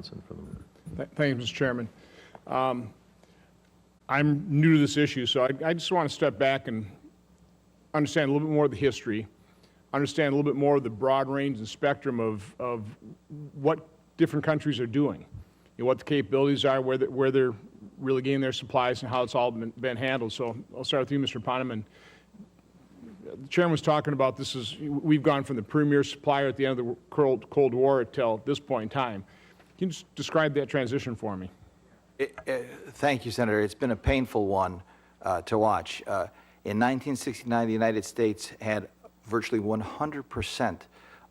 Johnson from the. Thank you, Mr. Chairman. I'm new to this issue, so I just want to step back and understand a little bit more of the history, understand a little bit more of the broad range and spectrum of what different countries are doing, what the capabilities are, where they're really getting their supplies, and how it's all been handled. So I'll start with you, Mr. Poneman. The chairman was talking about we've gone from the premier supplier at the end of the Cold War until this point in time. Can you just describe that transition for me? Thank you, Senator. It's been a painful one to watch. In 1969, the United States had virtually 100%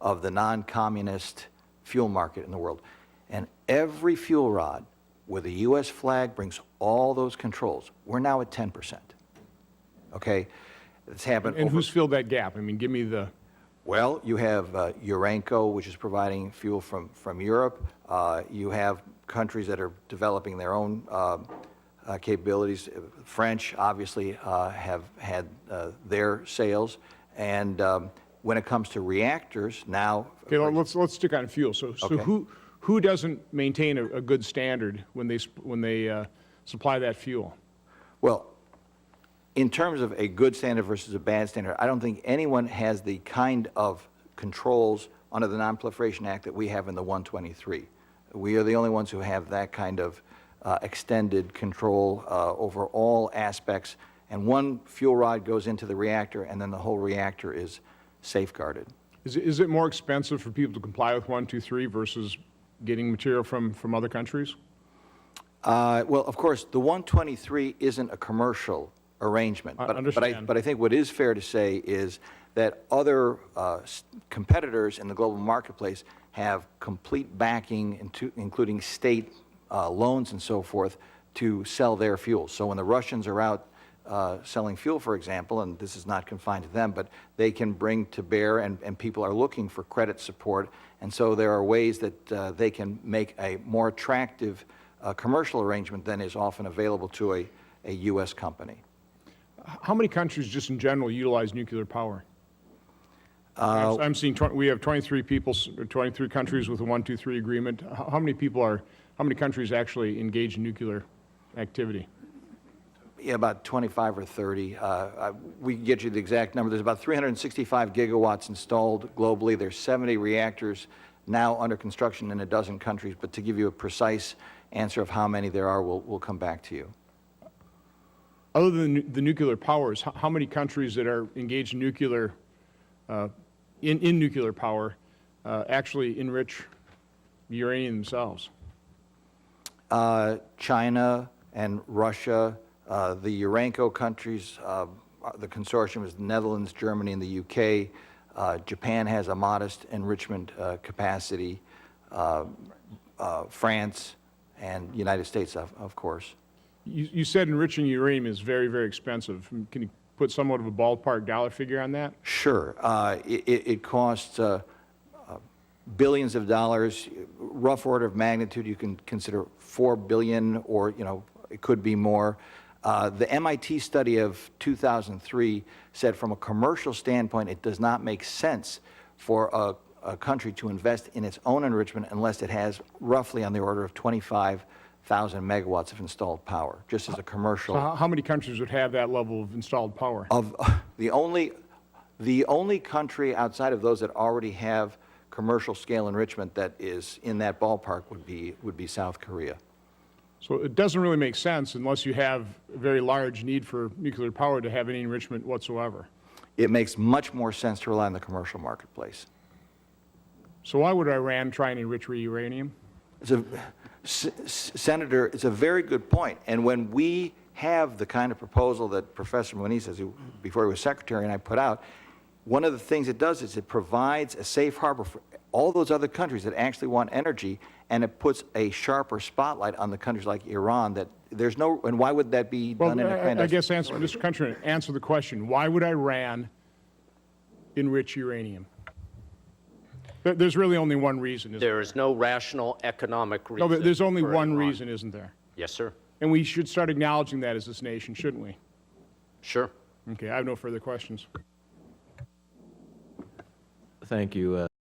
of the non-communist fuel market in the world. And every fuel rod with a U.S. flag brings all those controls. We're now at 10%. Okay? It's happened. And who's filled that gap? I mean, give me the... Well, you have Urenco, which is providing fuel from Europe. You have countries that are developing their own capabilities. French, obviously, have had their sales. And when it comes to reactors, now... Okay, let's stick on fuel. So Okay. who doesn't maintain a good standard when they supply that fuel? Well, in terms of a good standard versus a bad standard, I don't think anyone has the kind of controls under the Non-Proliferation Act that we have in the 123. We are the only ones who have that kind of extended control over all aspects. And one fuel rod goes into the reactor, and then the whole reactor is safeguarded. Is it more expensive for people to comply with 123 versus getting material from other countries? Well, of course, the 123 isn't a commercial arrangement. But I think what is fair to say is that other competitors in the global marketplace have complete backing, including state loans and so forth, to sell their fuel. So when the Russians are out selling fuel, for example, and this is not confined to them, but they can bring to bear, and people are looking for credit support, and so there are ways that they can make a more attractive commercial arrangement than is often available to a U.S. company. How many countries, just in general, utilize nuclear power? I'm seeing we have 23 countries with a 123 agreement. How many countries actually engage in nuclear activity? Yeah, about 25 or 30. We can get you the exact number. There's about 365 gigawatts installed globally. There's 70 reactors now under construction in a dozen countries. But to give you a precise answer of how many there are, we'll come back to you. Other than the nuclear powers, how many countries that are engaged in nuclear, in nuclear power, actually enrich uranium themselves? China and Russia, the Urenco countries, the consortium is the Netherlands, Germany, and the UK. Japan has a modest enrichment capacity. France and United States, of course. You said enriching uranium is very, very expensive. Can you put somewhat of a ballpark dollar figure on that? Sure. It costs billions of dollars. Rough order of magnitude, you can consider 4 billion, or it could be more. The MIT study of 2003 said from a commercial standpoint, it does not make sense for a country to invest in its own enrichment unless it has roughly on the order of 25,000 megawatts of installed power, just as a commercial. So how many countries would have that level of installed power? The only country outside of those that already have commercial scale enrichment that is in that ballpark would be South Korea. So it doesn't really make sense unless you have a very large need for nuclear power to have any enrichment whatsoever. It makes much more sense to rely on the commercial marketplace. So why would Iran try and enrich uranium? Senator, it's a very good point. And when we have the kind of proposal that Professor Moniz, before he was secretary, and I put out, one of the things it does is it provides a safe harbor for all those other countries that actually want energy, and it puts a sharper spotlight on the countries like Iran that there's no, and why would that be done in a kind of... I guess Mr. Countryman, answer the question. Why would Iran enrich uranium? There's really only one reason, isn't there? There is no rational economic reason. No, there's only for one Iran. reason, isn't there? Yes, sir. And we should start acknowledging that as this nation, shouldn't we? Sure. Okay, I have no further questions. Thank you.